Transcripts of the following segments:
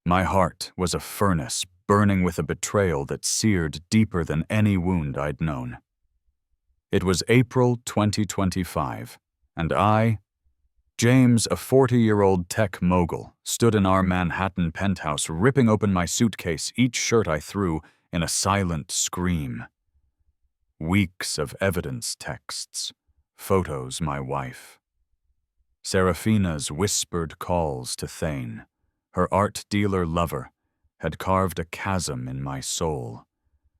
My heart was a furnace burning with a betrayal that seared deeper than any wound I'd known. It was April 2025, and I, James, a 40-year-old tech mogul, stood in our Manhattan penthouse ripping open my suitcase, each shirt I threw, in a silent scream. Weeks of evidence texts, photos my wife. Serafina's whispered calls to Thain, her art dealer lover, had carved a chasm in my soul.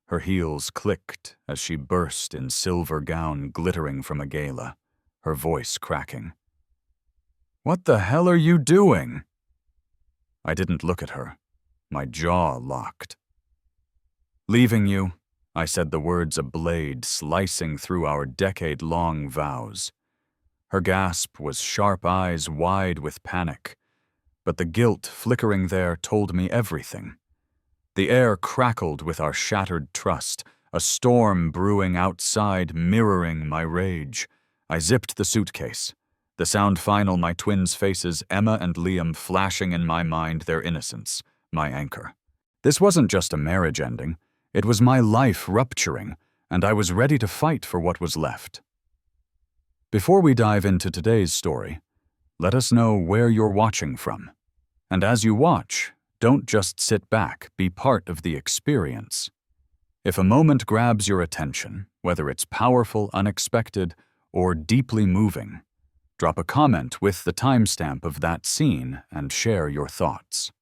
Her heels clicked as she burst in silver gown glittering from a gala, her voice cracking. "What the hell are you doing?" I didn't look at her. My jaw locked. "Leaving you," I said, the words a blade slicing through our decade-long vows. Her gasp was sharp eyes wide with panic, but the guilt flickering there told me everything. The air crackled with our shattered trust, a storm brewing outside mirroring my rage. I zipped the suitcase, the sound final my twins' faces, Emma and Liam, flashing in my mind, their innocence, my anchor. This wasn't just a marriage ending, it was my life rupturing, and I was ready to fight for what was left. Before we dive into today's story, let us know where you're watching from. And as you watch, don't just sit back, be part of the experience. If a moment grabs your attention, whether it's powerful, unexpected, or deeply moving, drop a comment with the timestamp of that scene and share your thoughts.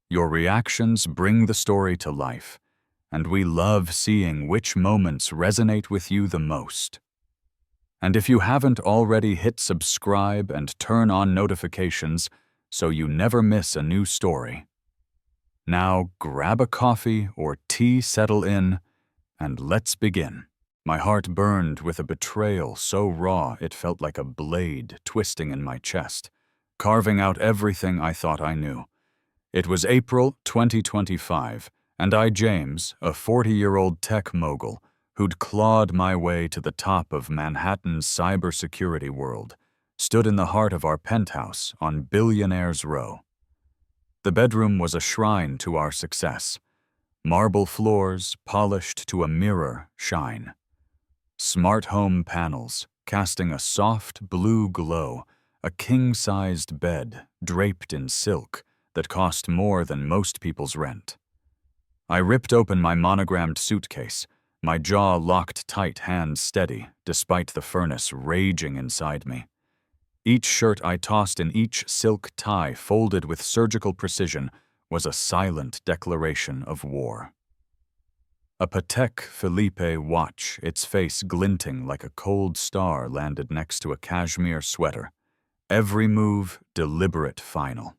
Your reactions bring the story to life, and we love seeing which moments resonate with you the most. And if you haven't already, hit subscribe and turn on notifications so you never miss a new story. Now grab a coffee or tea, settle in, and let's begin. My heart burned with a betrayal so raw it felt like a blade twisting in my chest, carving out everything I thought I knew. It was April 2025, and I, James, a 40-year-old tech mogul who'd clawed my way to the top of Manhattan's cybersecurity world, stood in the heart of our penthouse on Billionaires Row. The bedroom was a shrine to our success. Marble floors polished to a mirror shine. Smart home panels casting a soft blue glow, a king-sized bed draped in silk that cost more than most people's rent. I ripped open my monogrammed suitcase, my jaw locked tight, hands steady, despite the furnace raging inside me. Each shirt I tossed in each silk tie folded with surgical precision was a silent declaration of war. A Patek Philippe watch, its face glinting like a cold star, landed next to a cashmere sweater. Every move deliberate, final.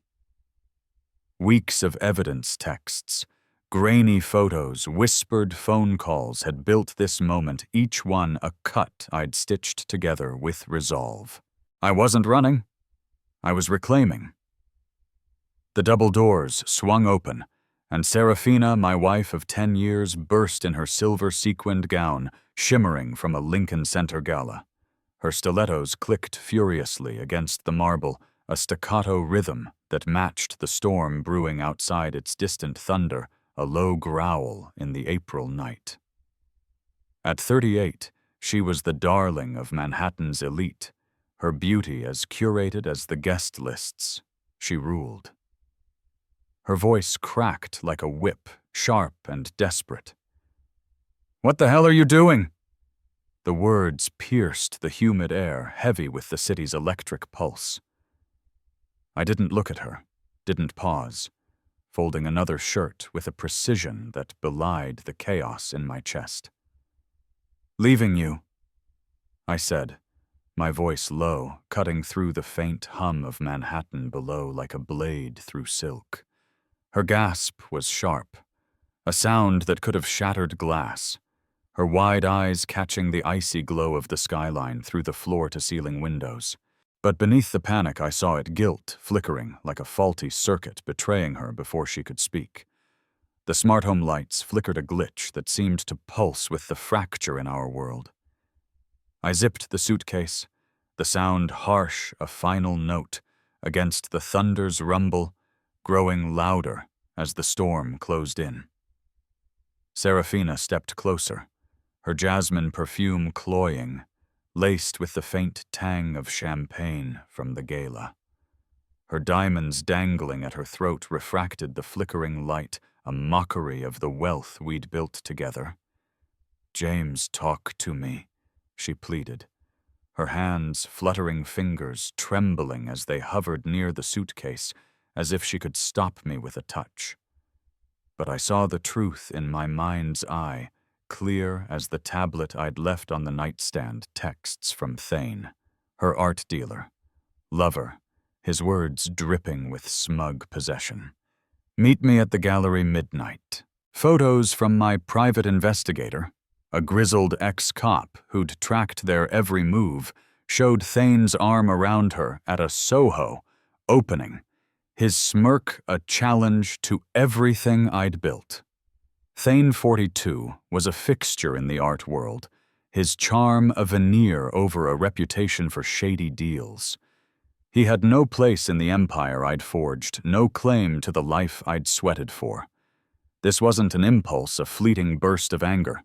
Weeks of evidence texts, grainy photos, whispered phone calls had built this moment, each one a cut I'd stitched together with resolve. I wasn't running. I was reclaiming. The double doors swung open, and Serafina, my wife of 10 years, burst in her silver sequined gown, shimmering from a Lincoln Center gala. Her stilettos clicked furiously against the marble, a staccato rhythm that matched the storm brewing outside, its distant thunder, a low growl in the April night. At 38, she was the darling of Manhattan's elite, her beauty as curated as the guest lists. She ruled. Her voice cracked like a whip, sharp and desperate. "What the hell are you doing?" The words pierced the humid air, heavy with the city's electric pulse. I didn't look at her, didn't pause, folding another shirt with a precision that belied the chaos in my chest. "Leaving you," I said, my voice low, cutting through the faint hum of Manhattan below like a blade through silk. Her gasp was sharp, a sound that could have shattered glass, her wide eyes catching the icy glow of the skyline through the floor-to-ceiling windows. But beneath the panic I saw it, guilt flickering like a faulty circuit betraying her before she could speak. The smart home lights flickered a glitch that seemed to pulse with the fracture in our world. I zipped the suitcase, the sound harsh, a final note, against the thunder's rumble, growing louder as the storm closed in. Serafina stepped closer, her jasmine perfume cloying, laced with the faint tang of champagne from the gala. Her diamonds dangling at her throat refracted the flickering light, a mockery of the wealth we'd built together. "James, talk to me," she pleaded, her hands, fluttering fingers, trembling as they hovered near the suitcase, as if she could stop me with a touch. But I saw the truth in my mind's eye, clear as the tablet I'd left on the nightstand, texts from Thain, her art dealer, lover, his words dripping with smug possession. "Meet me at the gallery midnight." Photos from my private investigator, a grizzled ex-cop who'd tracked their every move, showed Thain's arm around her at a Soho opening, his smirk a challenge to everything I'd built. Thain 42 was a fixture in the art world, his charm a veneer over a reputation for shady deals. He had no place in the empire I'd forged, no claim to the life I'd sweated for. This wasn't an impulse, a fleeting burst of anger.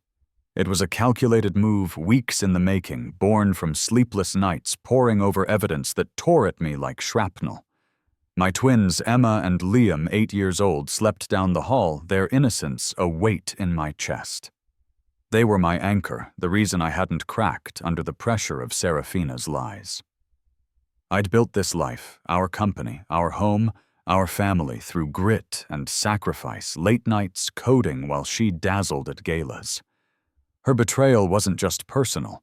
It was a calculated move, weeks in the making, born from sleepless nights poring over evidence that tore at me like shrapnel. My twins, Emma and Liam, 8 years old, slept down the hall, their innocence a weight in my chest. They were my anchor, the reason I hadn't cracked under the pressure of Serafina's lies. I'd built this life, our company, our home, our family, through grit and sacrifice, late nights coding while she dazzled at galas. Her betrayal wasn't just personal.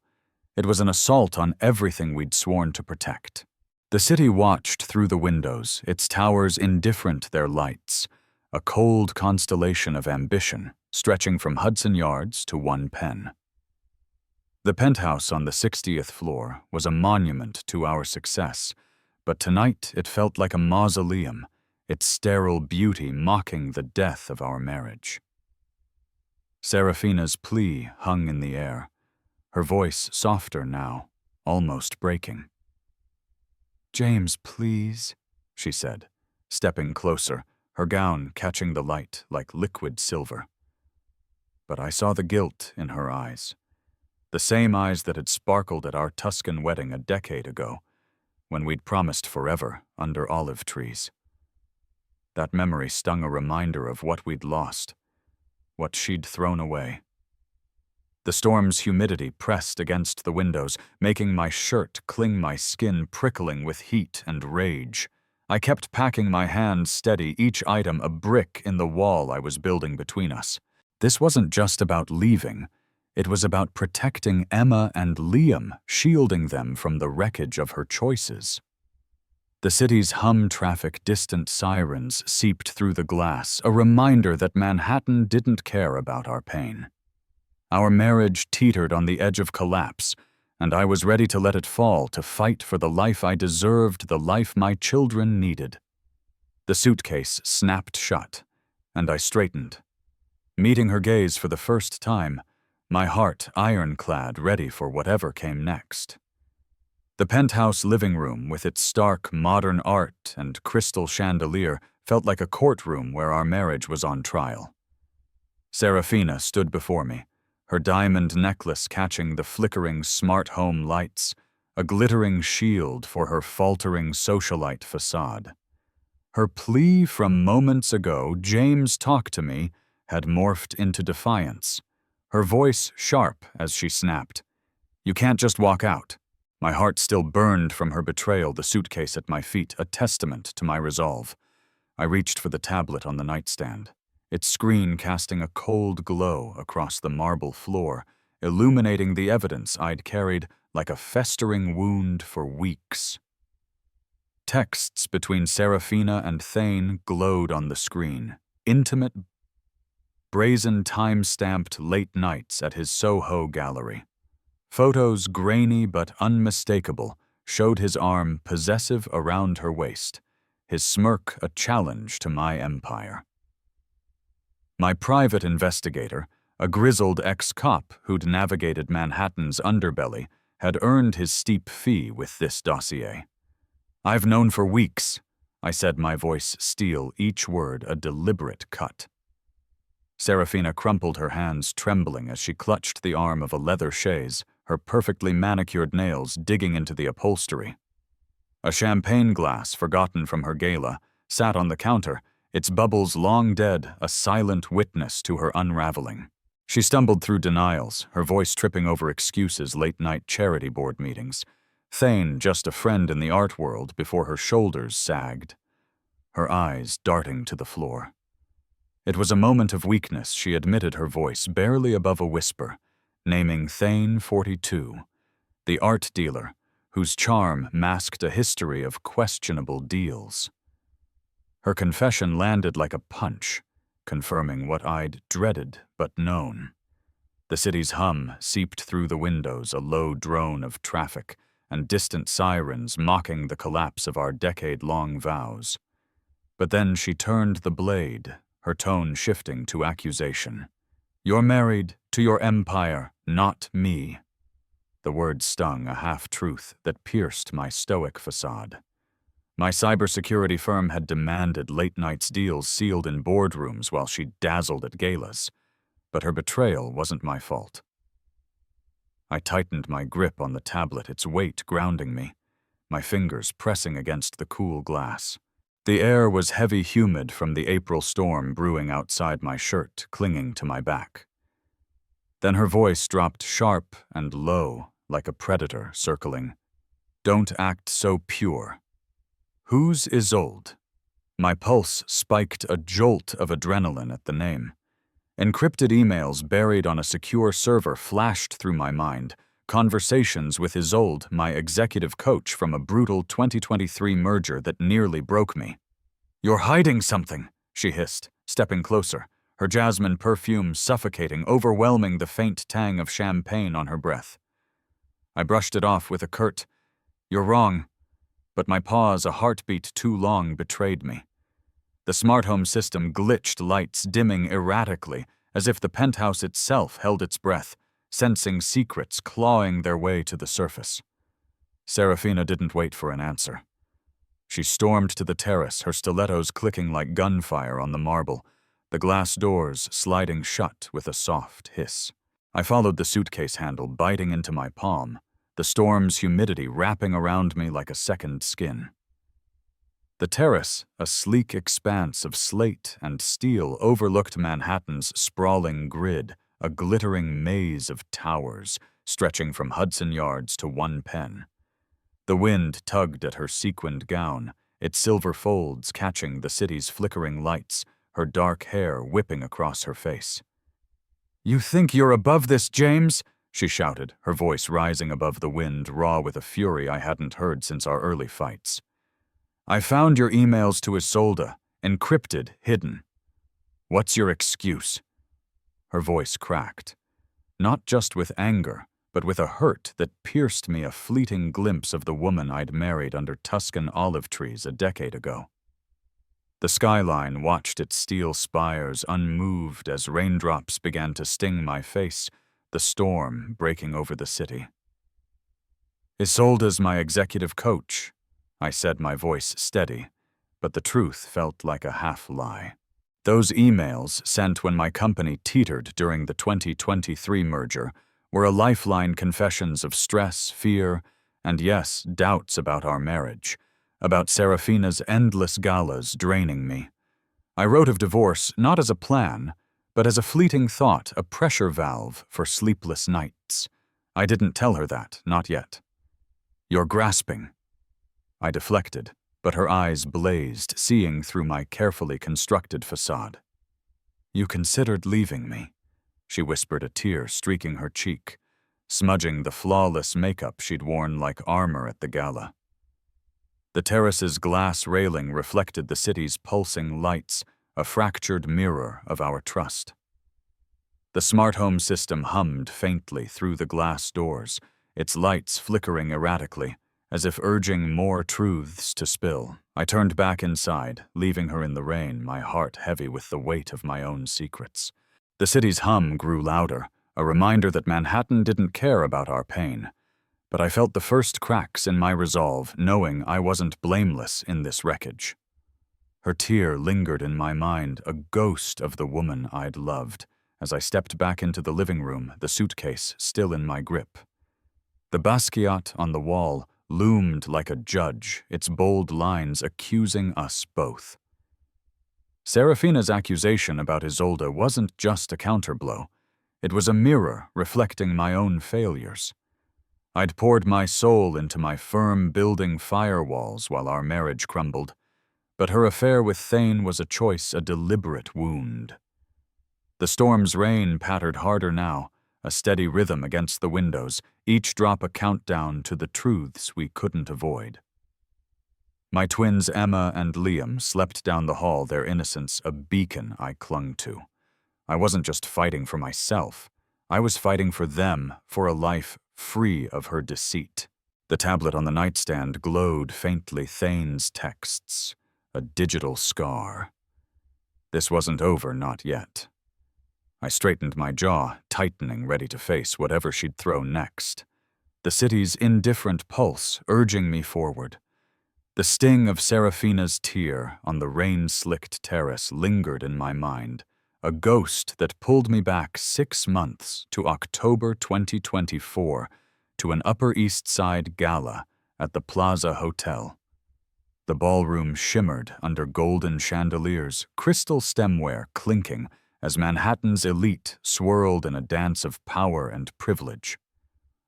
It was an assault on everything we'd sworn to protect. The city watched through the windows, its towers indifferent their lights, a cold constellation of ambition, stretching from Hudson Yards to One Penn. The penthouse on the 60th floor was a monument to our success, but tonight it felt like a mausoleum, its sterile beauty mocking the death of our marriage. Serafina's plea hung in the air, her voice softer now, almost breaking. "James, please," she said, stepping closer, her gown catching the light like liquid silver. But I saw the guilt in her eyes, the same eyes that had sparkled at our Tuscan wedding a decade ago, when we'd promised forever under olive trees. That memory stung a reminder of what we'd lost, what she'd thrown away. The storm's humidity pressed against the windows, making my shirt cling my skin, prickling with heat and rage. I kept packing my hands steady, each item a brick in the wall I was building between us. This wasn't just about leaving. It was about protecting Emma and Liam, shielding them from the wreckage of her choices. The city's hum-traffic distant sirens seeped through the glass, a reminder that Manhattan didn't care about our pain. Our marriage teetered on the edge of collapse, and I was ready to let it fall, to fight for the life I deserved, the life my children needed. The suitcase snapped shut, and I straightened. Meeting her gaze for the first time, my heart ironclad, ready for whatever came next. The penthouse living room, with its stark modern art and crystal chandelier, felt like a courtroom where our marriage was on trial. Serafina stood before me, her diamond necklace catching the flickering smart home lights, a glittering shield for her faltering socialite facade. Her plea from moments ago, "James, talk to me," had morphed into defiance, her voice sharp as she snapped, "You can't just walk out." My heart still burned from her betrayal, the suitcase at my feet, a testament to my resolve. I reached for the tablet on the nightstand, its screen casting a cold glow across the marble floor, illuminating the evidence I'd carried like a festering wound for weeks. Texts between Serafina and Thain glowed on the screen, intimate, brazen time-stamped late nights at his Soho gallery. Photos grainy but unmistakable showed his arm possessive around her waist, his smirk a challenge to my empire. My private investigator, a grizzled ex-cop who'd navigated Manhattan's underbelly, had earned his steep fee with this dossier. "I've known for weeks. I said, my voice steel, each word a deliberate cut. Serafina crumpled her hands, trembling as she clutched the arm of a leather chaise, her perfectly manicured nails digging into the upholstery. A champagne glass, forgotten from her gala, sat on the counter, its bubbles long dead, a silent witness to her unraveling. She stumbled through denials, her voice tripping over excuses, late-night charity board meetings. Thain, just a friend in the art world, before her shoulders sagged, her eyes darting to the floor. It was a moment of weakness, she admitted, her voice barely above a whisper, naming Thain 42, the art dealer whose charm masked a history of questionable deals. Her confession landed like a punch, confirming what I'd dreaded but known. The city's hum seeped through the windows, a low drone of traffic, and distant sirens mocking the collapse of our decade-long vows. But then she turned the blade, her tone shifting to accusation. "You're married to your empire, not me." The words stung, a half-truth that pierced my stoic facade. My cybersecurity firm had demanded late-night deals sealed in boardrooms while she dazzled at galas, but her betrayal wasn't my fault. I tightened my grip on the tablet, its weight grounding me, my fingers pressing against the cool glass. The air was heavy, humid from the April storm brewing outside my shirt, clinging to my back. Then her voice dropped sharp and low, like a predator circling. "Don't act so pure." "Who's Isolde?" My pulse spiked, a jolt of adrenaline at the name. Encrypted emails buried on a secure server flashed through my mind, conversations with Isolde, my executive coach from a brutal 2023 merger that nearly broke me. "You're hiding something," she hissed, stepping closer, her jasmine perfume suffocating, overwhelming the faint tang of champagne on her breath. I brushed it off with a curt, "You're wrong," but my pause, a heartbeat too long, betrayed me. The smart home system glitched, lights dimming erratically, as if the penthouse itself held its breath, sensing secrets clawing their way to the surface. Serafina didn't wait for an answer. She stormed to the terrace, her stilettos clicking like gunfire on the marble, the glass doors sliding shut with a soft hiss. I followed the suitcase handle, biting into my palm, the storm's humidity wrapping around me like a second skin. The terrace, a sleek expanse of slate and steel, overlooked Manhattan's sprawling grid, a glittering maze of towers stretching from Hudson Yards to One Penn. The wind tugged at her sequined gown, its silver folds catching the city's flickering lights, her dark hair whipping across her face. "You think you're above this, James?" she shouted, her voice rising above the wind, raw with a fury I hadn't heard since our early fights. "I found your emails to Isolde, encrypted, hidden. What's your excuse?" Her voice cracked, not just with anger, but with a hurt that pierced me, a fleeting glimpse of the woman I'd married under Tuscan olive trees a decade ago. The skyline watched its steel spires unmoved as raindrops began to sting my face, the storm breaking over the city. "Isolde's my executive coach," I said, my voice steady, but the truth felt like a half-lie. Those emails, sent when my company teetered during the 2023 merger, were a lifeline, confessions of stress, fear, and yes, doubts about our marriage, about Serafina's endless galas draining me. I wrote of divorce not as a plan, but as a fleeting thought, a pressure valve for sleepless nights. I didn't tell her that, not yet. "You're grasping." I deflected, but her eyes blazed, seeing through my carefully constructed facade. "You considered leaving me," she whispered, a tear streaking her cheek, smudging the flawless makeup she'd worn like armor at the gala. The terrace's glass railing reflected the city's pulsing lights, a fractured mirror of our trust. The smart home system hummed faintly through the glass doors, its lights flickering erratically, as if urging more truths to spill. I turned back inside, leaving her in the rain, my heart heavy with the weight of my own secrets. The city's hum grew louder, a reminder that Manhattan didn't care about our pain. But I felt the first cracks in my resolve, knowing I wasn't blameless in this wreckage. Her tear lingered in my mind, a ghost of the woman I'd loved, as I stepped back into the living room, the suitcase still in my grip. The Basquiat on the wall loomed like a judge, its bold lines accusing us both. Serafina's accusation about Isolde wasn't just a counterblow. It was a mirror reflecting my own failures. I'd poured my soul into my firm building firewalls while our marriage crumbled, but her affair with Thain was a choice, a deliberate wound. The storm's rain pattered harder now, a steady rhythm against the windows, each drop a countdown to the truths we couldn't avoid. My twins Emma and Liam slept down the hall, their innocence a beacon I clung to. I wasn't just fighting for myself. I was fighting for them, for a life free of her deceit. The tablet on the nightstand glowed faintly, Thain's texts, a digital scar. This wasn't over, not yet. I straightened my jaw, tightening, ready to face whatever she'd throw next. The city's indifferent pulse urging me forward. The sting of Serafina's tear on the rain-slicked terrace lingered in my mind, a ghost that pulled me back 6 months to October 2024 to an Upper East Side gala at the Plaza Hotel. The ballroom shimmered under golden chandeliers, crystal stemware clinking as Manhattan's elite swirled in a dance of power and privilege.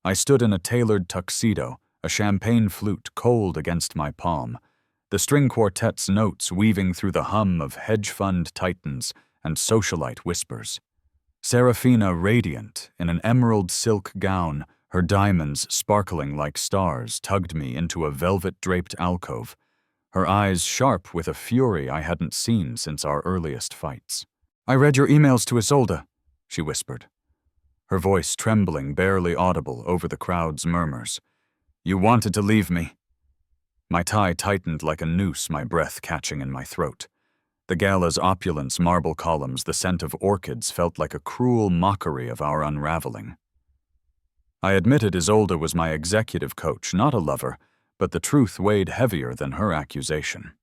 I stood in a tailored tuxedo, a champagne flute cold against my palm, the string quartet's notes weaving through the hum of hedge fund titans and socialite whispers. Serafina radiant in an emerald silk gown, her diamonds sparkling like stars, tugged me into a velvet-draped alcove, her eyes sharp with a fury I hadn't seen since our earliest fights. "I read your emails to Isolde," she whispered, her voice trembling, barely audible over the crowd's murmurs. "You wanted to leave me." My tie tightened like a noose, my breath catching in my throat. The gala's opulence, marble columns, the scent of orchids felt like a cruel mockery of our unraveling. I admitted Isolde was my executive coach, not a lover, but the truth weighed heavier than her accusation.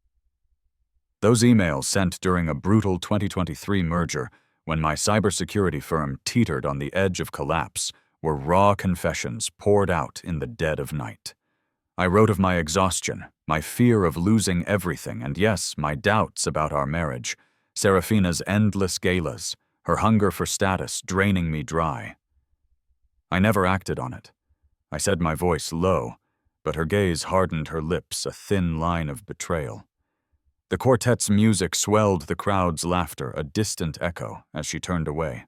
Those emails sent during a brutal 2023 merger, when my cybersecurity firm teetered on the edge of collapse, were raw confessions poured out in the dead of night. I wrote of my exhaustion, my fear of losing everything, and yes, my doubts about our marriage, Serafina's endless galas, her hunger for status draining me dry. I never acted on it. I said my voice low, but her gaze hardened her lips, a thin line of betrayal. The quartet's music swelled the crowd's laughter, a distant echo, as she turned away,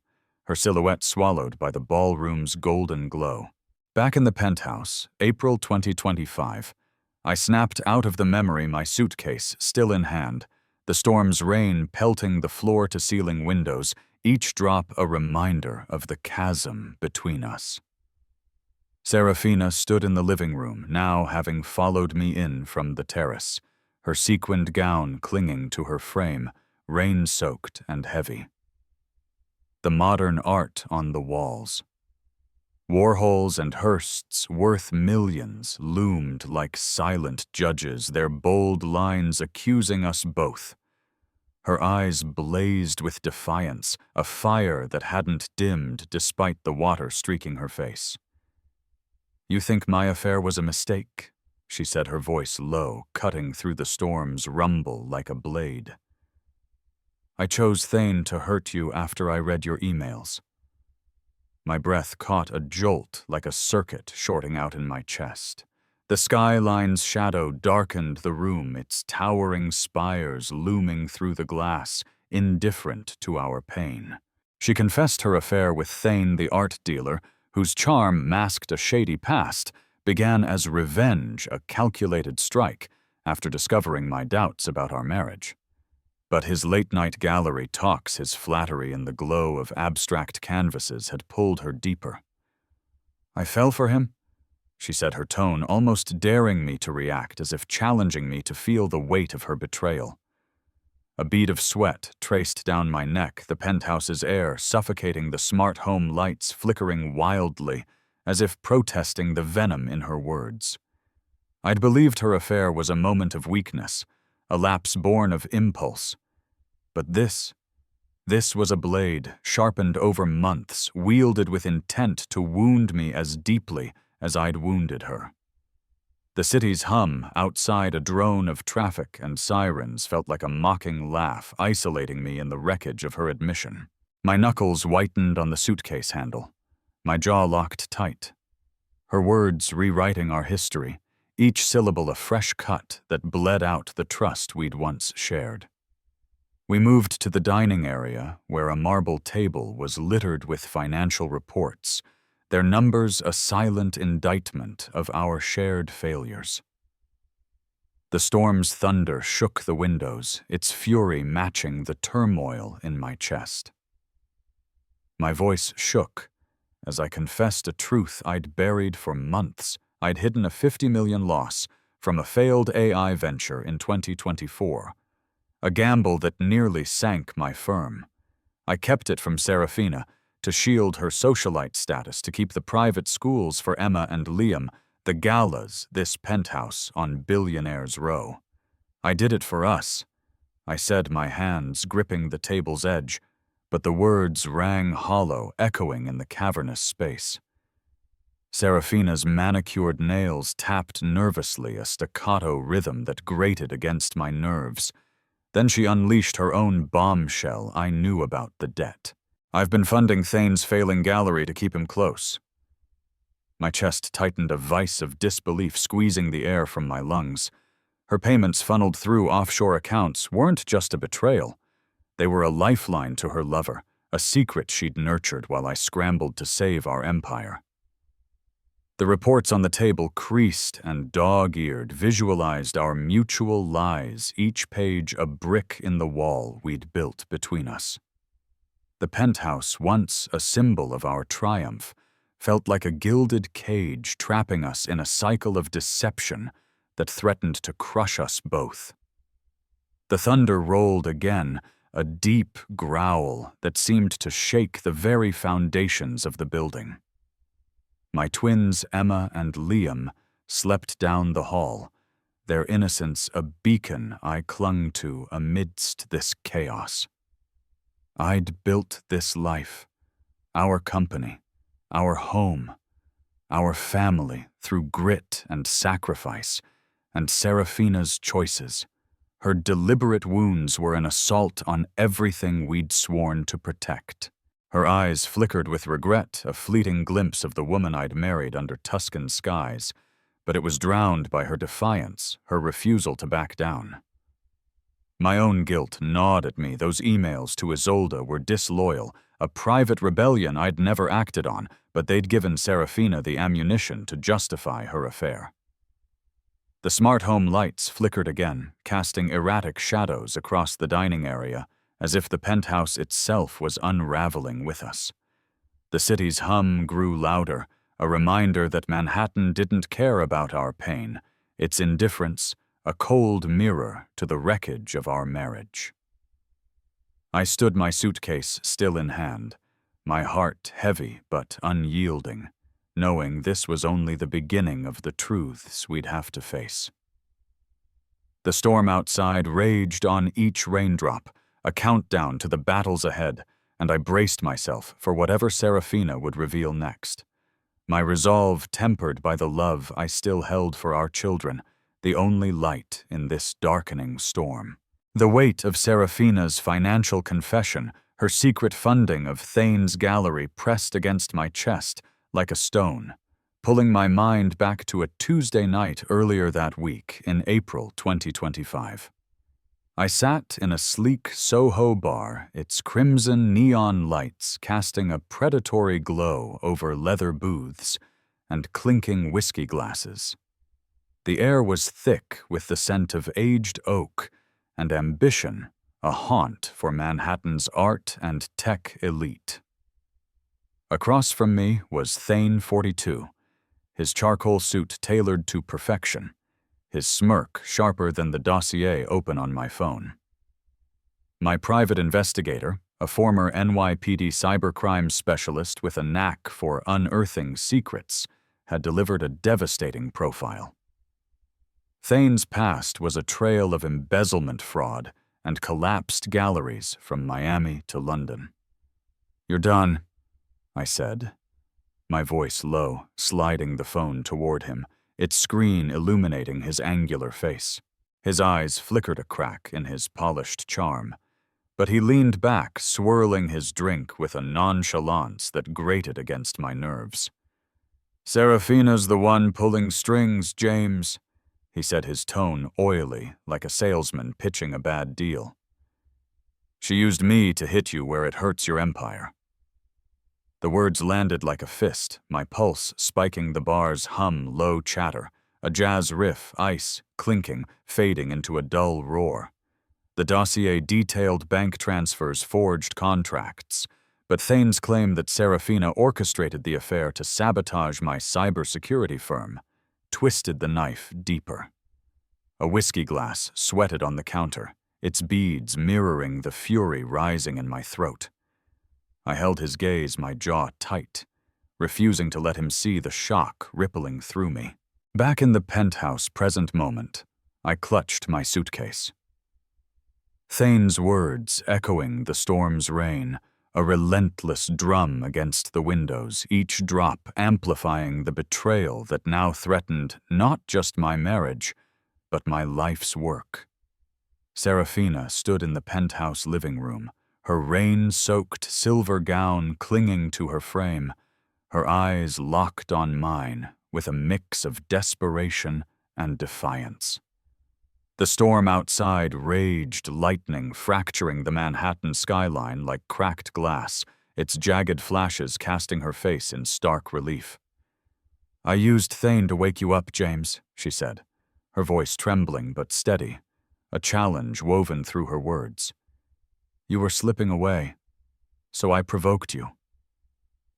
her silhouette swallowed by the ballroom's golden glow. Back in the penthouse, April 2025, I snapped out of the memory, my suitcase still in hand, the storm's rain pelting the floor-to-ceiling windows, each drop a reminder of the chasm between us. Serafina stood in the living room, now having followed me in from the terrace, her sequined gown clinging to her frame, rain-soaked and heavy. The modern art on the walls. Warhols and Hearsts, worth millions, loomed like silent judges, their bold lines accusing us both. Her eyes blazed with defiance, a fire that hadn't dimmed despite the water streaking her face. "You think my affair was a mistake?" she said, her voice low, cutting through the storm's rumble like a blade. "I chose Thain to hurt you after I read your emails." My breath caught a jolt like a circuit shorting out in my chest. The skyline's shadow darkened the room, its towering spires looming through the glass, indifferent to our pain. She confessed her affair with Thain, the art dealer, whose charm masked a shady past, began as revenge, a calculated strike, after discovering my doubts about our marriage. But his late-night gallery talks, his flattery in the glow of abstract canvases had pulled her deeper. "I fell for him," she said, her tone almost daring me to react, as if challenging me to feel the weight of her betrayal. A bead of sweat traced down my neck, the penthouse's air suffocating, the smart home lights flickering wildly, as if protesting the venom in her words. I'd believed her affair was a moment of weakness, a lapse born of impulse. But this was a blade, sharpened over months, wielded with intent to wound me as deeply as I'd wounded her. The city's hum outside, a drone of traffic and sirens, felt like a mocking laugh, isolating me in the wreckage of her admission. My knuckles whitened on the suitcase handle, my jaw locked tight. Her words rewriting our history, each syllable a fresh cut that bled out the trust we'd once shared. We moved to the dining area, where a marble table was littered with financial reports, their numbers a silent indictment of our shared failures. The storm's thunder shook the windows, its fury matching the turmoil in my chest. My voice shook as I confessed a truth I'd buried for months. I'd hidden a $50 million loss from a failed AI venture in 2024, a gamble that nearly sank my firm. I kept it from Serafina to shield her socialite status, to keep the private schools for Emma and Liam, the galas, this penthouse on Billionaires Row. I did it for us, I said, my hands gripping the table's edge, but the words rang hollow, echoing in the cavernous space. Serafina's manicured nails tapped nervously, a staccato rhythm that grated against my nerves. Then she unleashed her own bombshell. I knew about the debt. I've been funding Thain's failing gallery to keep him close. My chest tightened, a vice of disbelief squeezing the air from my lungs. Her payments funneled through offshore accounts weren't just a betrayal. They were a lifeline to her lover, a secret she'd nurtured while I scrambled to save our empire. The reports on the table creased and dog-eared, visualized our mutual lies, each page a brick in the wall we'd built between us. The penthouse, once a symbol of our triumph, felt like a gilded cage trapping us in a cycle of deception that threatened to crush us both. The thunder rolled again, a deep growl that seemed to shake the very foundations of the building. My twins, Emma and Liam, slept down the hall, their innocence a beacon I clung to amidst this chaos. I'd built this life, our company, our home, our family, through grit and sacrifice, and Serafina's choices. Her deliberate wounds were an assault on everything we'd sworn to protect. Her eyes flickered with regret, a fleeting glimpse of the woman I'd married under Tuscan skies, but it was drowned by her defiance, her refusal to back down. My own guilt gnawed at me. Those emails to Isolde were disloyal, a private rebellion I'd never acted on, but they'd given Serafina the ammunition to justify her affair. The smart home lights flickered again, casting erratic shadows across the dining area, as if the penthouse itself was unraveling with us. The city's hum grew louder, a reminder that Manhattan didn't care about our pain, its indifference, a cold mirror to the wreckage of our marriage. I stood, my suitcase still in hand, my heart heavy but unyielding, knowing this was only the beginning of the truths we'd have to face. The storm outside raged on each raindrop, a countdown to the battles ahead, and I braced myself for whatever Serafina would reveal next. My resolve tempered by the love I still held for our children, the only light in this darkening storm. The weight of Serafina's financial confession, her secret funding of Thain's gallery, pressed against my chest like a stone, pulling my mind back to a Tuesday night earlier that week in April 2025. I sat in a sleek Soho bar, its crimson neon lights casting a predatory glow over leather booths and clinking whiskey glasses. The air was thick with the scent of aged oak and ambition, a haunt for Manhattan's art and tech elite. Across from me was Thain, 42, his charcoal suit tailored to perfection, his smirk sharper than the dossier open on my phone. My private investigator, a former NYPD cybercrime specialist with a knack for unearthing secrets, had delivered a devastating profile. Thain's past was a trail of embezzlement fraud and collapsed galleries from Miami to London. "You're done," I said, my voice low, sliding the phone toward him, its screen illuminating his angular face. His eyes flickered a crack in his polished charm, but he leaned back, swirling his drink with a nonchalance that grated against my nerves. "Serafina's the one pulling strings, James," he said, his tone oily, like a salesman pitching a bad deal. "She used me to hit you where it hurts your empire." The words landed like a fist, my pulse spiking the bar's low chatter, a jazz riff, ice, clinking, fading into a dull roar. The dossier detailed bank transfers, forged contracts, but Thain's claim that Serafina orchestrated the affair to sabotage my cybersecurity firm twisted the knife deeper. A whiskey glass sweated on the counter, its beads mirroring the fury rising in my throat. I held his gaze, my jaw tight, refusing to let him see the shock rippling through me. Back in the penthouse present moment, I clutched my suitcase. Thain's words echoing the storm's rain, a relentless drum against the windows, each drop amplifying the betrayal that now threatened not just my marriage, but my life's work. Serafina stood in the penthouse living room, her rain-soaked silver gown clinging to her frame, her eyes locked on mine with a mix of desperation and defiance. The storm outside raged, lightning fracturing the Manhattan skyline like cracked glass, its jagged flashes casting her face in stark relief. "I used Thain to wake you up, James," she said, her voice trembling but steady, a challenge woven through her words. "You were slipping away, so I provoked you."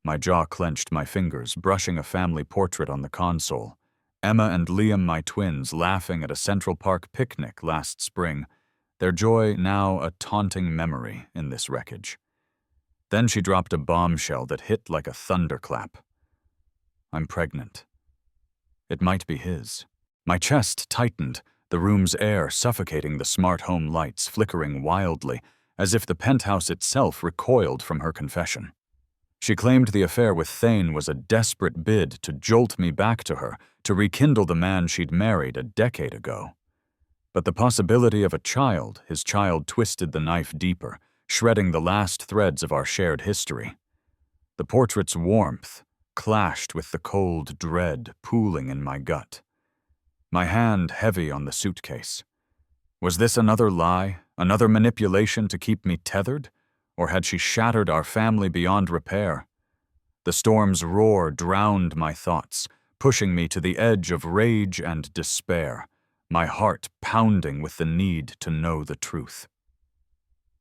My jaw clenched, my fingers brushing a family portrait on the console. Emma and Liam, my twins, laughing at a Central Park picnic last spring, their joy now a taunting memory in this wreckage. Then she dropped a bombshell that hit like a thunderclap. "I'm pregnant." It might be his. My chest tightened, the room's air suffocating, the smart home lights flickering wildly, as if the penthouse itself recoiled from her confession. She claimed the affair with Thain was a desperate bid to jolt me back to her, to rekindle the man she'd married a decade ago. But the possibility of a child, his child, twisted the knife deeper, shredding the last threads of our shared history. The portrait's warmth clashed with the cold dread pooling in my gut. My hand heavy on the suitcase. Was this another lie, another manipulation to keep me tethered? Or had she shattered our family beyond repair? The storm's roar drowned my thoughts, pushing me to the edge of rage and despair, my heart pounding with the need to know the truth.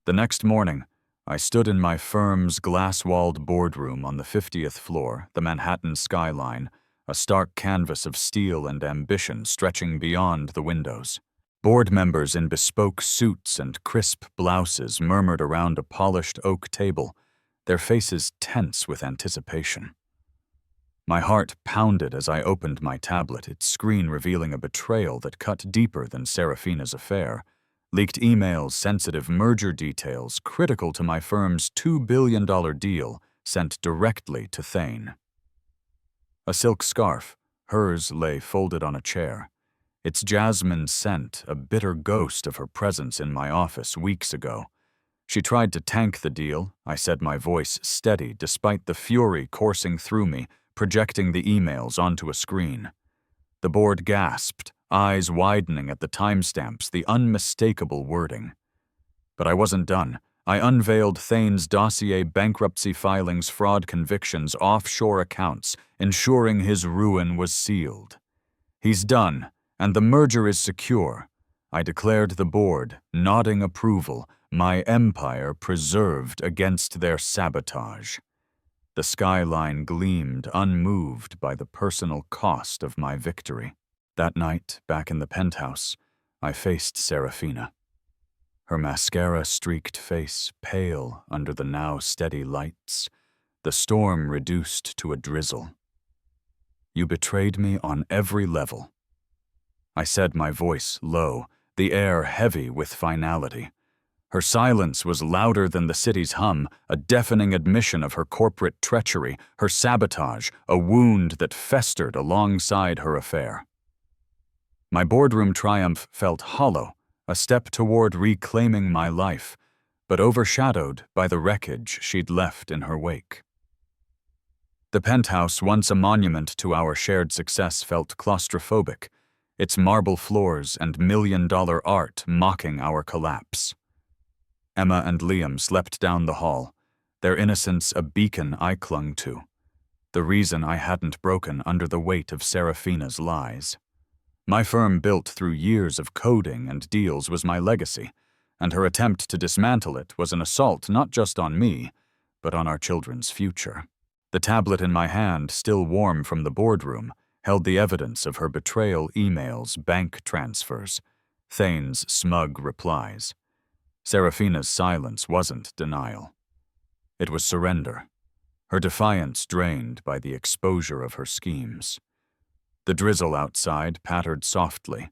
The next morning, I stood in my firm's glass-walled boardroom on the 50th floor, the Manhattan skyline, a stark canvas of steel and ambition stretching beyond the windows. Board members in bespoke suits and crisp blouses murmured around a polished oak table, their faces tense with anticipation. My heart pounded as I opened my tablet, its screen revealing a betrayal that cut deeper than Serafina's affair, leaked emails, sensitive merger details critical to my firm's $2 billion deal sent directly to Thain. A silk scarf, hers, lay folded on a chair, its jasmine scent a bitter ghost of her presence in my office weeks ago. She tried to tank the deal, I said, my voice steady despite the fury coursing through me, projecting the emails onto a screen. The board gasped, eyes widening at the timestamps, the unmistakable wording. But I wasn't done. I unveiled Thain's dossier, bankruptcy filings, fraud convictions, offshore accounts, ensuring his ruin was sealed. "He's done, and the merger is secure," I declared the board, nodding approval, my empire preserved against their sabotage. The skyline gleamed, unmoved by the personal cost of my victory. That night, back in the penthouse, I faced Serafina. Her mascara-streaked face pale under the now steady lights, the storm reduced to a drizzle. "You betrayed me on every level." I said, my voice low, the air heavy with finality. Her silence was louder than the city's hum, a deafening admission of her corporate treachery, her sabotage, a wound that festered alongside her affair. My boardroom triumph felt hollow, a step toward reclaiming my life, but overshadowed by the wreckage she'd left in her wake. The penthouse, once a monument to our shared success, felt claustrophobic, its marble floors and million-dollar art mocking our collapse. Emma and Liam slept down the hall, their innocence a beacon I clung to, the reason I hadn't broken under the weight of Serafina's lies. My firm, built through years of coding and deals, was my legacy, and her attempt to dismantle it was an assault not just on me, but on our children's future. The tablet in my hand, still warm from the boardroom, held the evidence of her betrayal emails, bank transfers, Thain's smug replies. Serafina's silence wasn't denial. It was surrender, her defiance drained by the exposure of her schemes. The drizzle outside pattered softly,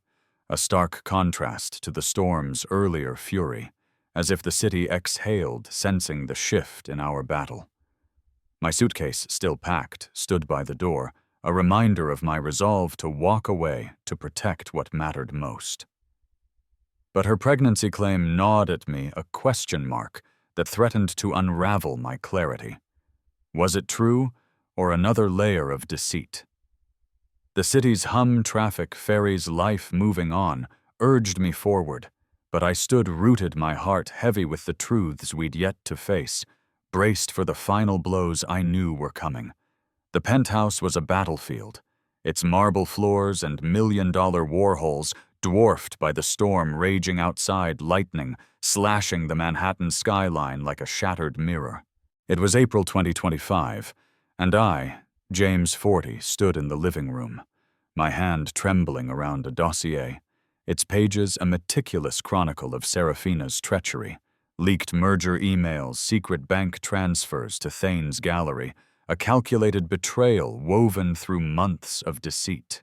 a stark contrast to the storm's earlier fury, as if the city exhaled, sensing the shift in our battle. My suitcase, still packed, stood by the door, a reminder of my resolve to walk away to protect what mattered most. But her pregnancy claim gnawed at me, a question mark that threatened to unravel my clarity. Was it true, or another layer of deceit? The city's hum, traffic, ferries, life moving on, urged me forward, but I stood rooted, my heart heavy with the truths we'd yet to face, braced for the final blows I knew were coming. The penthouse was a battlefield, its marble floors and million-dollar war holes dwarfed by the storm raging outside, lightning slashing the Manhattan skyline like a shattered mirror. It was April 2025, and I, James 40, stood in the living room, my hand trembling around a dossier, its pages a meticulous chronicle of Serafina's treachery, leaked merger emails, secret bank transfers to Thain's gallery, a calculated betrayal woven through months of deceit.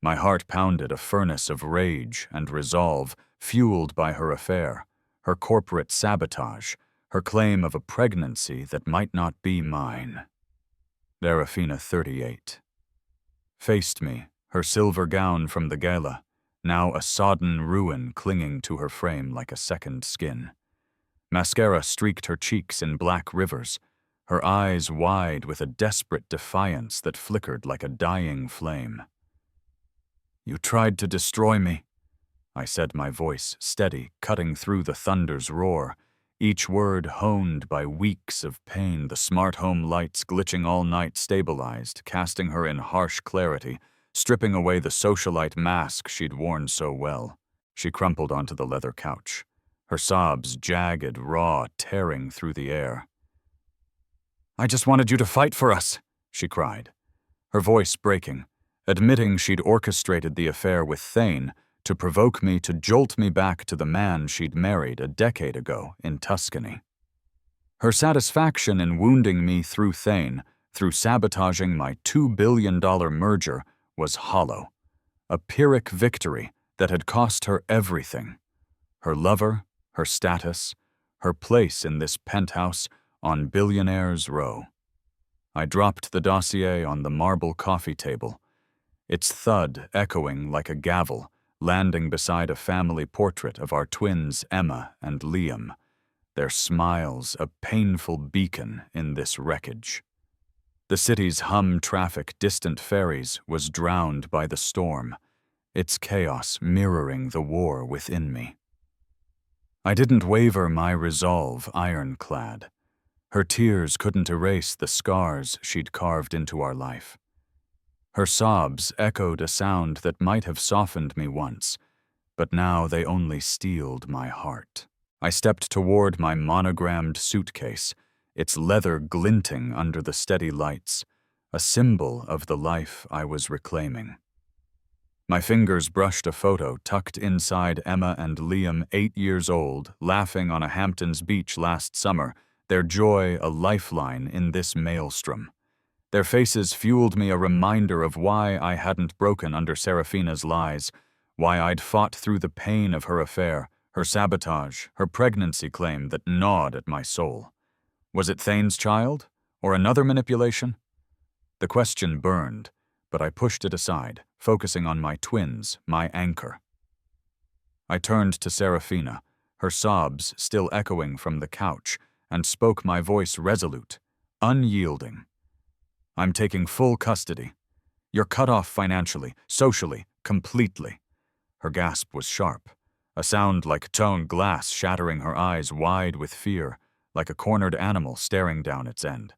My heart pounded, a furnace of rage and resolve, fueled by her affair, her corporate sabotage, her claim of a pregnancy that might not be mine. Serafina, 38, faced me, her silver gown from the gala, now a sodden ruin clinging to her frame like a second skin. Mascara streaked her cheeks in black rivers, her eyes wide with a desperate defiance that flickered like a dying flame. "You tried to destroy me," I said, my voice steady, cutting through the thunder's roar, each word honed by weeks of pain. The smart home lights glitching all night stabilized, casting her in harsh clarity, stripping away the socialite mask she'd worn so well. She crumpled onto the leather couch, her sobs jagged, raw, tearing through the air. "I just wanted you to fight for us," she cried, her voice breaking, admitting she'd orchestrated the affair with Thain to provoke me, to jolt me back to the man she'd married a decade ago in Tuscany. Her satisfaction in wounding me through Thain, through sabotaging my $2 billion merger, was hollow, a Pyrrhic victory that had cost her everything: her lover, her status, her place in this penthouse on Billionaires' Row. I dropped the dossier on the marble coffee table, its thud echoing like a gavel, landing beside a family portrait of our twins Emma and Liam, their smiles a painful beacon in this wreckage. The city's hum, traffic, distant ferries was drowned by the storm, its chaos mirroring the war within me. I didn't waver, my resolve ironclad. Her tears couldn't erase the scars she'd carved into our life. Her sobs echoed a sound that might have softened me once, but now they only steeled my heart. I stepped toward my monogrammed suitcase, its leather glinting under the steady lights, a symbol of the life I was reclaiming. My fingers brushed a photo tucked inside Emma and Liam, 8 years old, laughing on a Hamptons beach last summer, their joy a lifeline in this maelstrom. Their faces fueled me a reminder of why I hadn't broken under Serafina's lies, why I'd fought through the pain of her affair, her sabotage, her pregnancy claim that gnawed at my soul. Was it Thain's child, or another manipulation? The question burned, but I pushed it aside, focusing on my twins, my anchor. I turned to Serafina, her sobs still echoing from the couch, and spoke my voice resolute, unyielding. I'm taking full custody. You're cut off financially, socially, completely. Her gasp was sharp, a sound like toned glass shattering her eyes wide with fear, like a cornered animal staring down its end.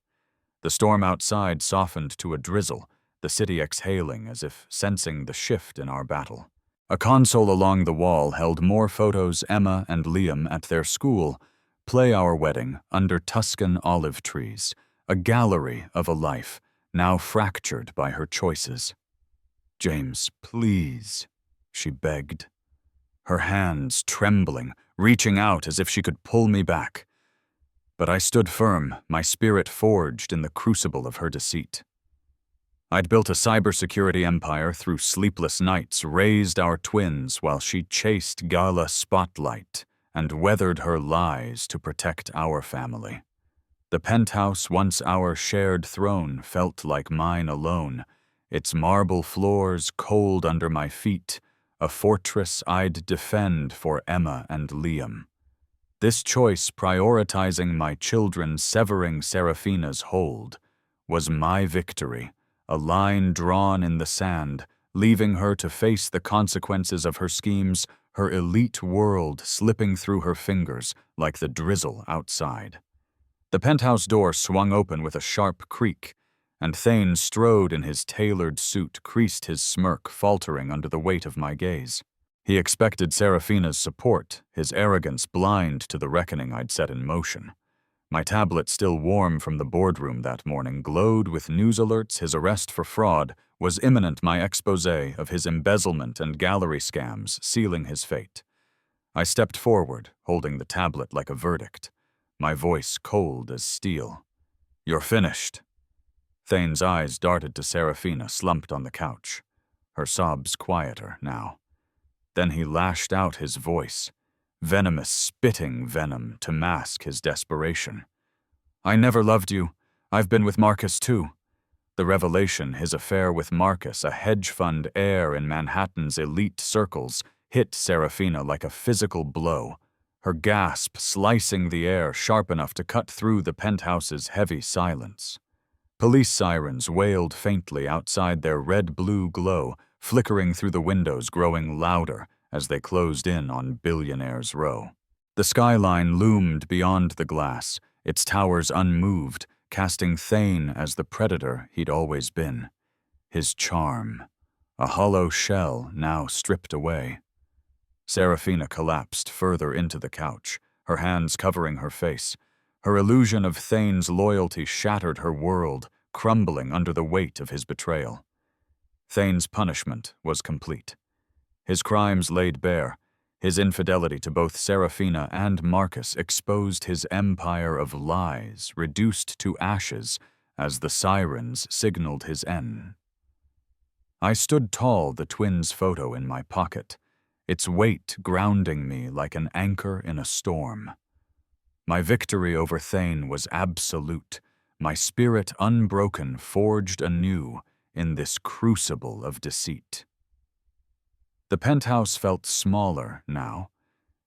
The storm outside softened to a drizzle, the city exhaling as if sensing the shift in our battle. A console along the wall held more photos Emma and Liam at their school play our wedding under Tuscan olive trees, a gallery of a life now fractured by her choices. "James, please," she begged, her hands trembling, reaching out as if she could pull me back. But I stood firm, my spirit forged in the crucible of her deceit. I'd built a cybersecurity empire through sleepless nights, raised our twins while she chased gala spotlight, and weathered her lies to protect our family. The penthouse, once our shared throne, felt like mine alone, its marble floors cold under my feet, a fortress I'd defend for Emma and Liam. This choice, prioritizing my children, severing Serafina's hold, was my victory, a line drawn in the sand, leaving her to face the consequences of her schemes, her elite world slipping through her fingers like the drizzle outside. The penthouse door swung open with a sharp creak, and Thain strode in his tailored suit, creased his smirk, faltering under the weight of my gaze. He expected Serafina's support, his arrogance blind to the reckoning I'd set in motion. My tablet, still warm from the boardroom that morning, glowed with news alerts. His arrest for fraud was imminent, my exposé of his embezzlement and gallery scams sealing his fate. I stepped forward, holding the tablet like a verdict, my voice cold as steel. "You're finished." Thain's eyes darted to Serafina, slumped on the couch, her sobs quieter now. Then he lashed out his voice, venomous, spitting venom to mask his desperation. "I never loved you. I've been with Marcus too." The revelation, his affair with Marcus, a hedge fund heir in Manhattan's elite circles, hit Serafina like a physical blow, her gasp slicing the air sharp enough to cut through the penthouse's heavy silence. Police sirens wailed faintly outside, their red-blue glow flickering through the windows, growing louder as they closed in on Billionaires' Row. The skyline loomed beyond the glass, its towers unmoved, casting Thain as the predator he'd always been. His charm, a hollow shell now stripped away. Serafina collapsed further into the couch, her hands covering her face. Her illusion of Thain's loyalty shattered her world, crumbling under the weight of his betrayal. Thain's punishment was complete. His crimes laid bare, his infidelity to both Serafina and Marcus exposed his empire of lies, reduced to ashes as the sirens signaled his end. I stood tall, the twins' photo in my pocket, its weight grounding me like an anchor in a storm. My victory over Thain was absolute, my spirit unbroken, forged anew in this crucible of deceit. The penthouse felt smaller now,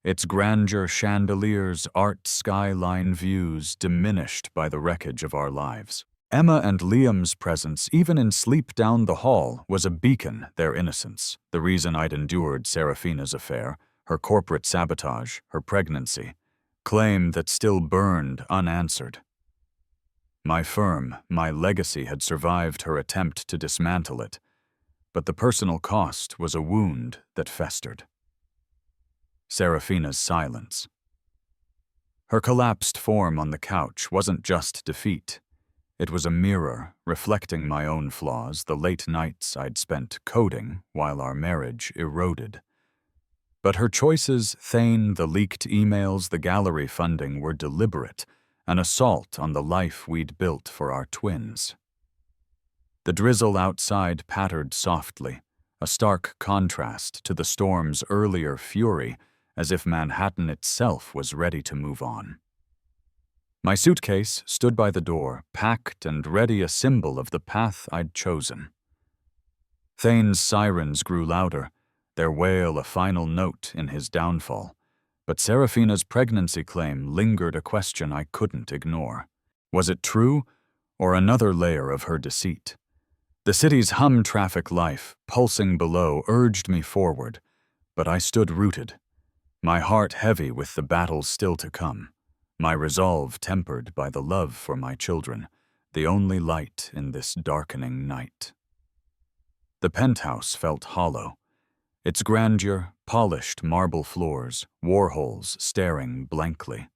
its grandeur, chandeliers, art, skyline views diminished by the wreckage of our lives. Emma and Liam's presence, even in sleep down the hall, was a beacon, their innocence, the reason I'd endured Serafina's affair, her corporate sabotage, her pregnancy, claim that still burned unanswered. My firm, my legacy had survived her attempt to dismantle it, but the personal cost was a wound that festered. Serafina's silence. Her collapsed form on the couch wasn't just defeat. It was a mirror reflecting my own flaws, the late nights I'd spent coding while our marriage eroded. But her choices, Thain, the leaked emails, the gallery funding, were deliberate, an assault on the life we'd built for our twins. The drizzle outside pattered softly, a stark contrast to the storm's earlier fury, as if Manhattan itself was ready to move on. My suitcase stood by the door, packed and ready, a symbol of the path I'd chosen. Thain's sirens grew louder, their wail a final note in his downfall, but Serafina's pregnancy claim lingered, a question I couldn't ignore. Was it true, or another layer of her deceit? The city's hum-traffic life, pulsing below, urged me forward, but I stood rooted, my heart heavy with the battles still to come, my resolve tempered by the love for my children, the only light in this darkening night. The penthouse felt hollow, its grandeur, polished marble floors, Warhols staring blankly.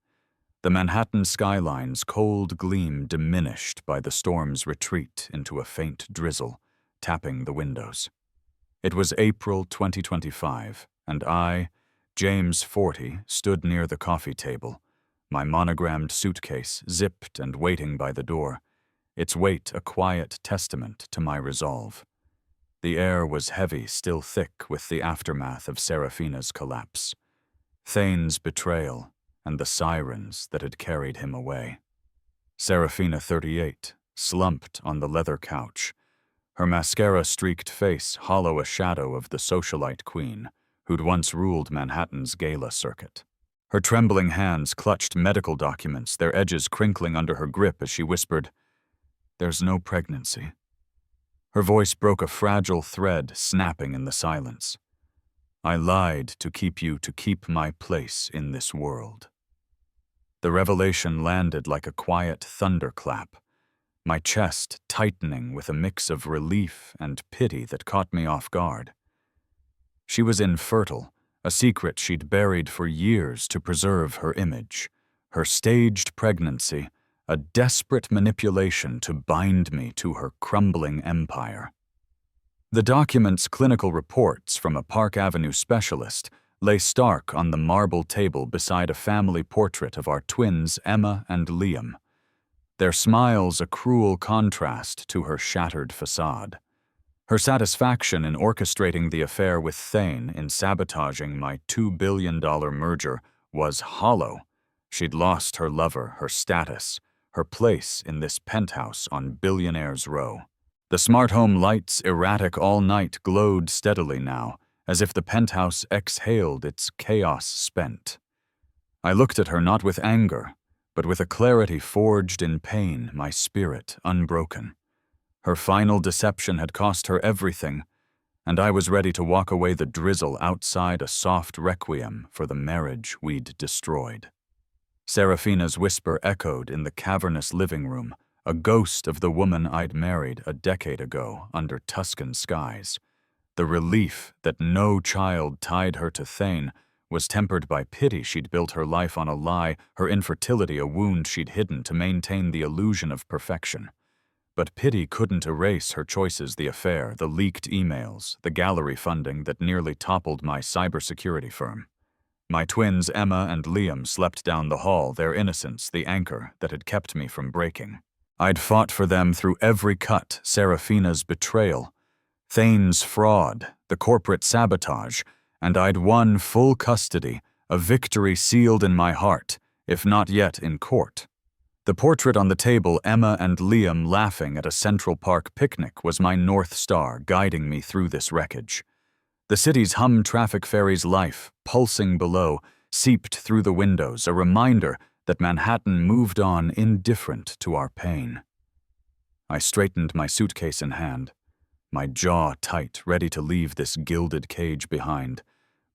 The Manhattan skyline's cold gleam diminished by the storm's retreat into a faint drizzle, tapping the windows. It was April 2025, and I, James 40, stood near the coffee table, my monogrammed suitcase zipped and waiting by the door, its weight a quiet testament to my resolve. The air was heavy, still thick with the aftermath of Serafina's collapse, Thain's betrayal, and the sirens that had carried him away. Serafina, 38, slumped on the leather couch, her mascara-streaked face hollow, a shadow of the socialite queen who'd once ruled Manhattan's gala circuit. Her trembling hands clutched medical documents, their edges crinkling under her grip as she whispered, "There's no pregnancy." Her voice broke, a fragile thread snapping in the silence. "I lied to keep you, to keep my place in this world." The revelation landed like a quiet thunderclap, my chest tightening with a mix of relief and pity that caught me off guard. She was infertile, a secret she'd buried for years to preserve her image, her staged pregnancy, a desperate manipulation to bind me to her crumbling empire. The document's clinical reports from a Park Avenue specialist lay stark on the marble table beside a family portrait of our twins Emma and Liam, their smiles a cruel contrast to her shattered facade. Her satisfaction in orchestrating the affair with Thain, in sabotaging my $2 billion merger, was hollow. She'd lost her lover, her status, her place in this penthouse on Billionaire's Row. The smart home lights, erratic all night, glowed steadily now, as if the penthouse exhaled its chaos spent. I looked at her not with anger, but with a clarity forged in pain, my spirit unbroken. Her final deception had cost her everything, and I was ready to walk away, the drizzle outside a soft requiem for the marriage we'd destroyed. Serafina's whisper echoed in the cavernous living room, a ghost of the woman I'd married a decade ago under Tuscan skies. The relief that no child tied her to Thain was tempered by pity. She'd built her life on a lie, her infertility a wound she'd hidden to maintain the illusion of perfection. But pity couldn't erase her choices, the affair, the leaked emails, the gallery funding that nearly toppled my cybersecurity firm. My twins Emma and Liam slept down the hall, their innocence the anchor that had kept me from breaking. I'd fought for them through every cut, Serafina's betrayal, Thain's fraud, the corporate sabotage, and I'd won full custody, a victory sealed in my heart, if not yet in court. The portrait on the table, Emma and Liam laughing at a Central Park picnic, was my North Star guiding me through this wreckage. The city's hum-traffic ferry's life, pulsing below, seeped through the windows, a reminder that Manhattan moved on indifferent to our pain. I straightened my suitcase in hand, my jaw tight, ready to leave this gilded cage behind,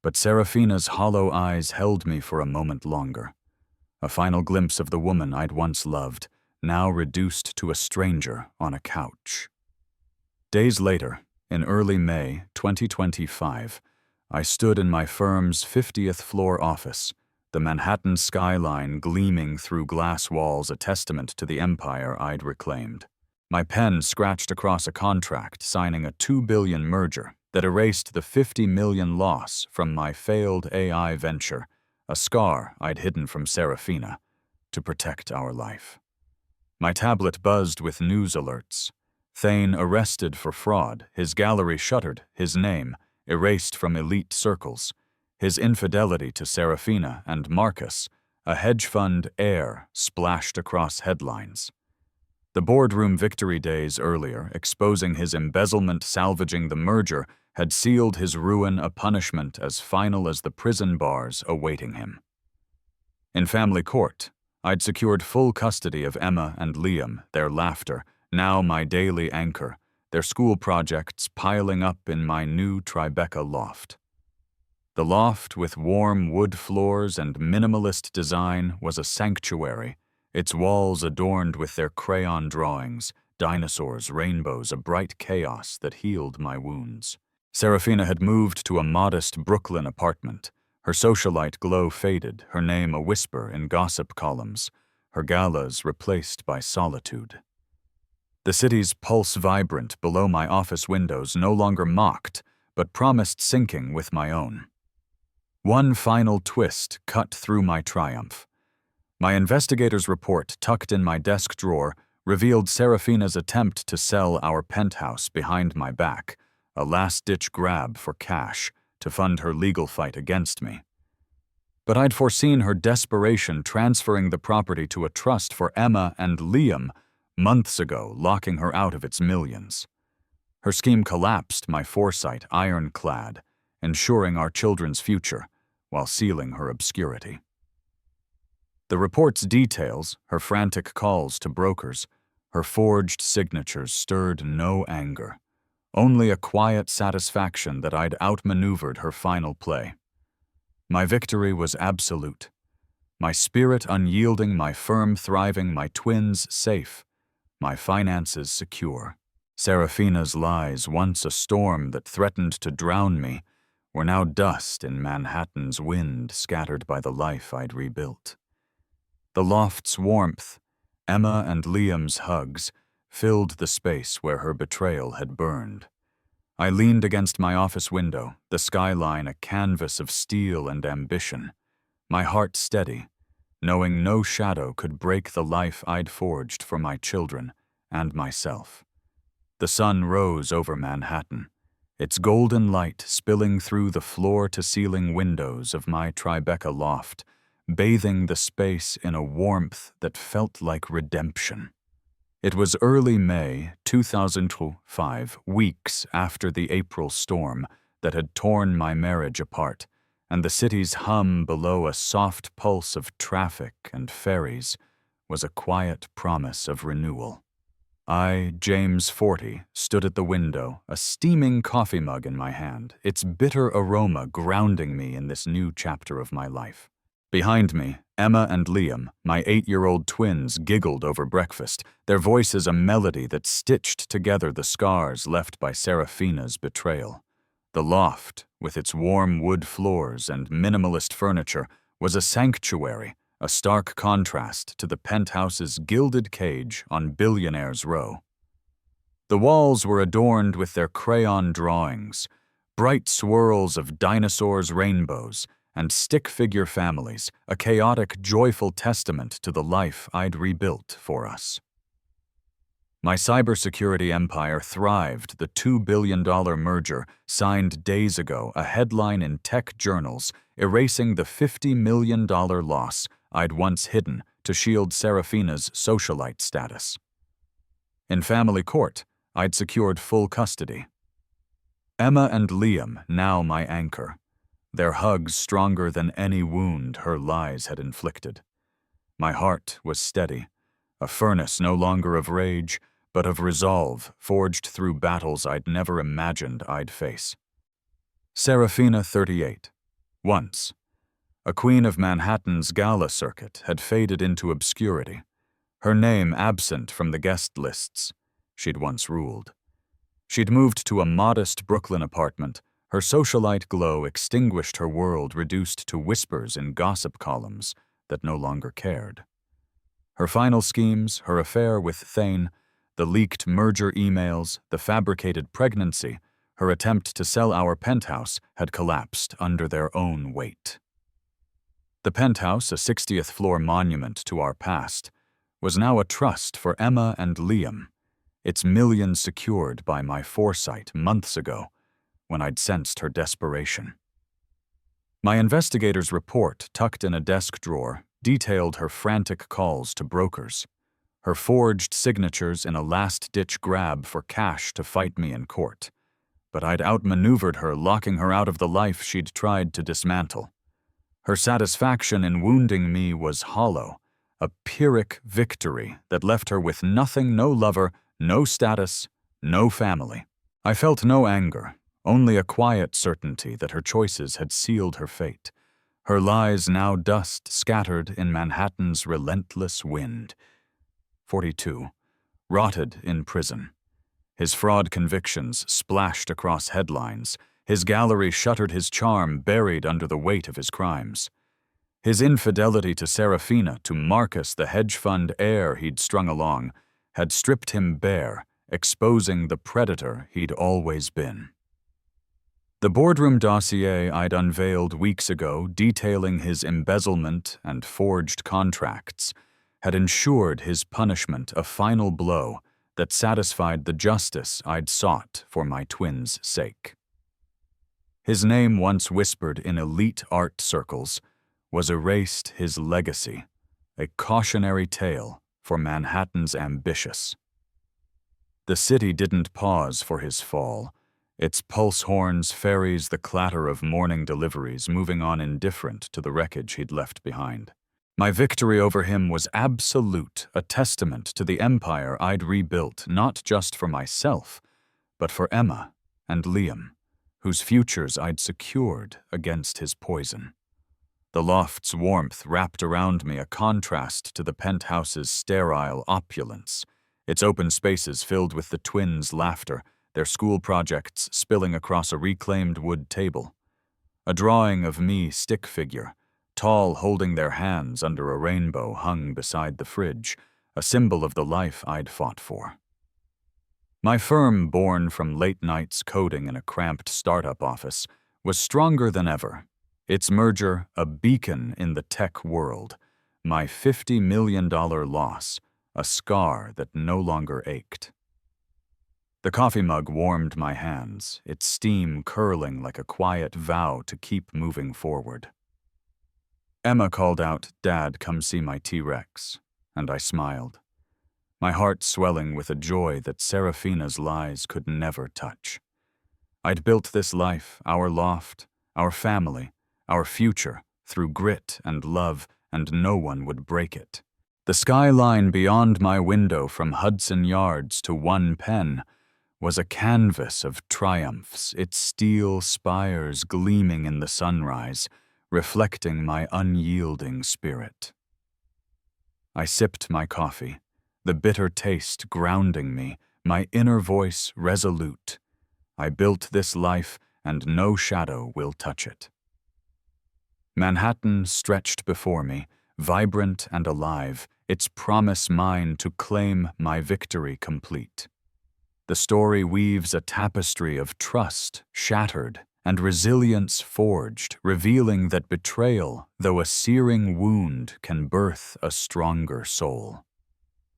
but Serafina's hollow eyes held me for a moment longer. A final glimpse of the woman I'd once loved, now reduced to a stranger on a couch. Days later, in early May 2025, I stood in my firm's 50th floor office, the Manhattan skyline gleaming through glass walls, a testament to the empire I'd reclaimed. My pen scratched across a contract signing a $2 billion merger that erased the $50 million loss from my failed AI venture, a scar I'd hidden from Serafina to protect our life. My tablet buzzed with news alerts. Thain arrested for fraud, his gallery shuttered, his name erased from elite circles, his infidelity to Serafina and Marcus, a hedge fund heir, splashed across headlines. The boardroom victory days earlier, exposing his embezzlement salvaging the merger, had sealed his ruin, a punishment as final as the prison bars awaiting him. In family court, I'd secured full custody of Emma and Liam, their laughter, now my daily anchor, their school projects piling up in my new Tribeca loft. The loft, with warm wood floors and minimalist design, was a sanctuary, its walls adorned with their crayon drawings, dinosaurs, rainbows, a bright chaos that healed my wounds. Serafina had moved to a modest Brooklyn apartment. Her socialite glow faded, her name a whisper in gossip columns, her galas replaced by solitude. The city's pulse vibrant below my office windows no longer mocked, but promised sinking with my own. One final twist cut through my triumph. My investigator's report, tucked in my desk drawer, revealed Serafina's attempt to sell our penthouse behind my back, a last-ditch grab for cash to fund her legal fight against me. But I'd foreseen her desperation transferring the property to a trust for Emma and Liam months ago, locking her out of its millions. Her scheme collapsed, my foresight ironclad, ensuring our children's future while sealing her obscurity. The report's details, her frantic calls to brokers, her forged signatures stirred no anger, only a quiet satisfaction that I'd outmaneuvered her final play. My victory was absolute. My spirit unyielding, my firm thriving, my twins safe, my finances secure. Serafina's lies, once a storm that threatened to drown me, were now dust in Manhattan's wind scattered by the life I'd rebuilt. The loft's warmth, Emma and Liam's hugs, filled the space where her betrayal had burned. I leaned against my office window, the skyline a canvas of steel and ambition, my heart steady, knowing no shadow could break the life I'd forged for my children and myself. The sun rose over Manhattan, its golden light spilling through the floor-to-ceiling windows of my Tribeca loft, bathing the space in a warmth that felt like redemption. It was early May 2005, weeks after the April storm that had torn my marriage apart, and the city's hum below a soft pulse of traffic and ferries was a quiet promise of renewal. I, James 40, stood at the window, a steaming coffee mug in my hand, its bitter aroma grounding me in this new chapter of my life. Behind me, Emma and Liam, my 8-year-old twins, giggled over breakfast, their voices a melody that stitched together the scars left by Serafina's betrayal. The loft, with its warm wood floors and minimalist furniture, was a sanctuary, a stark contrast to the penthouse's gilded cage on Billionaire's Row. The walls were adorned with their crayon drawings, bright swirls of dinosaurs, rainbows, and stick-figure families, a chaotic, joyful testament to the life I'd rebuilt for us. My cybersecurity empire thrived, the $2 billion merger signed days ago, a headline in tech journals, erasing the $50 million loss I'd once hidden to shield Serafina's socialite status. In family court, I'd secured full custody. Emma and Liam, now my anchor, their hugs stronger than any wound her lies had inflicted. My heart was steady, a furnace no longer of rage, but of resolve forged through battles I'd never imagined I'd face. Serafina, 38. Once, a queen of Manhattan's gala circuit, had faded into obscurity, her name absent from the guest lists she'd once ruled. She'd moved to a modest Brooklyn apartment. Her socialite glow extinguished her world, reduced to whispers in gossip columns that no longer cared. Her final schemes, her affair with Thain, the leaked merger emails, the fabricated pregnancy, her attempt to sell our penthouse had collapsed under their own weight. The penthouse, a 60th-floor monument to our past, was now a trust for Emma and Liam, its millions secured by my foresight months ago when I'd sensed her desperation. My investigator's report, tucked in a desk drawer, detailed her frantic calls to brokers, her forged signatures in a last-ditch grab for cash to fight me in court. But I'd outmaneuvered her, locking her out of the life she'd tried to dismantle. Her satisfaction in wounding me was hollow, a Pyrrhic victory that left her with nothing, no lover, no status, no family. I felt no anger, only a quiet certainty that her choices had sealed her fate, her lies now dust scattered in Manhattan's relentless wind. 42, rotted in prison. His fraud convictions splashed across headlines. His gallery shuttered his charm, buried under the weight of his crimes. His infidelity to Serafina, to Marcus, the hedge fund heir he'd strung along, had stripped him bare, exposing the predator he'd always been. The boardroom dossier I'd unveiled weeks ago, detailing his embezzlement and forged contracts, had ensured his punishment a final blow that satisfied the justice I'd sought for my twins' sake. His name, once whispered in elite art circles, was erased his legacy, a cautionary tale for Manhattan's ambitious. The city didn't pause for his fall. Its pulse horns ferries the clatter of morning deliveries, moving on indifferent to the wreckage he'd left behind. My victory over him was absolute, a testament to the empire I'd rebuilt, not just for myself, but for Emma and Liam, whose futures I'd secured against his poison. The loft's warmth wrapped around me, a contrast to the penthouse's sterile opulence, its open spaces filled with the twins' laughter, their school projects spilling across a reclaimed wood table. A drawing of me stick figure, tall, holding their hands under a rainbow, hung beside the fridge, a symbol of the life I'd fought for. My firm, born from late nights coding in a cramped startup office, was stronger than ever. Its merger, a beacon in the tech world. My $50 million loss, a scar that no longer ached. The coffee mug warmed my hands, its steam curling like a quiet vow to keep moving forward. Emma called out, "Dad, come see my T-Rex," and I smiled, my heart swelling with a joy that Serafina's lies could never touch. I'd built this life, our loft, our family, our future, through grit and love, and no one would break it. The skyline beyond my window from Hudson Yards to One Penn was a canvas of triumphs, its steel spires gleaming in the sunrise, reflecting my unyielding spirit. I sipped my coffee, the bitter taste grounding me, my inner voice resolute. I built this life, and no shadow will touch it. Manhattan stretched before me, vibrant and alive, its promise mine to claim my victory complete. The story weaves a tapestry of trust shattered and resilience forged, revealing that betrayal, though a searing wound, can birth a stronger soul.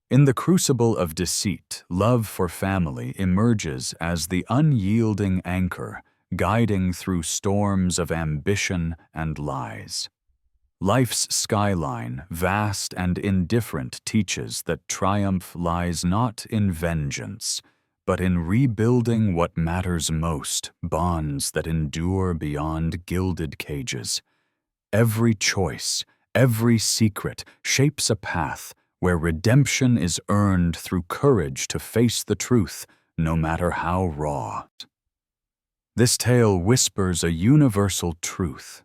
In the crucible of deceit, love for family emerges as the unyielding anchor, guiding through storms of ambition and lies. Life's skyline, vast and indifferent, teaches that triumph lies not in vengeance, but in rebuilding what matters most, bonds that endure beyond gilded cages. Every choice, every secret shapes a path where redemption is earned through courage to face the truth, no matter how raw. This tale whispers a universal truth.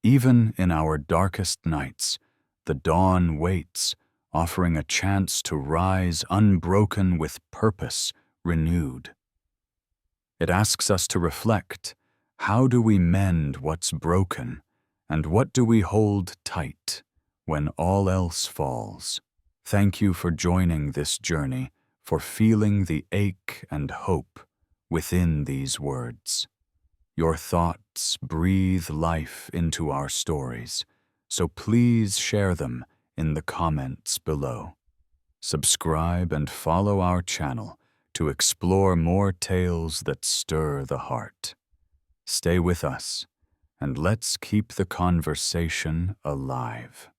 Even in our darkest nights, the dawn waits, offering a chance to rise unbroken with purpose renewed. It asks us to reflect, how do we mend what's broken, and what do we hold tight when all else falls? Thank you for joining this journey, for feeling the ache and hope within these words. Your thoughts breathe life into our stories, so please share them in the comments below. subscribe and follow our channel to explore more tales that stir the heart. Stay with us, and let's keep the conversation alive.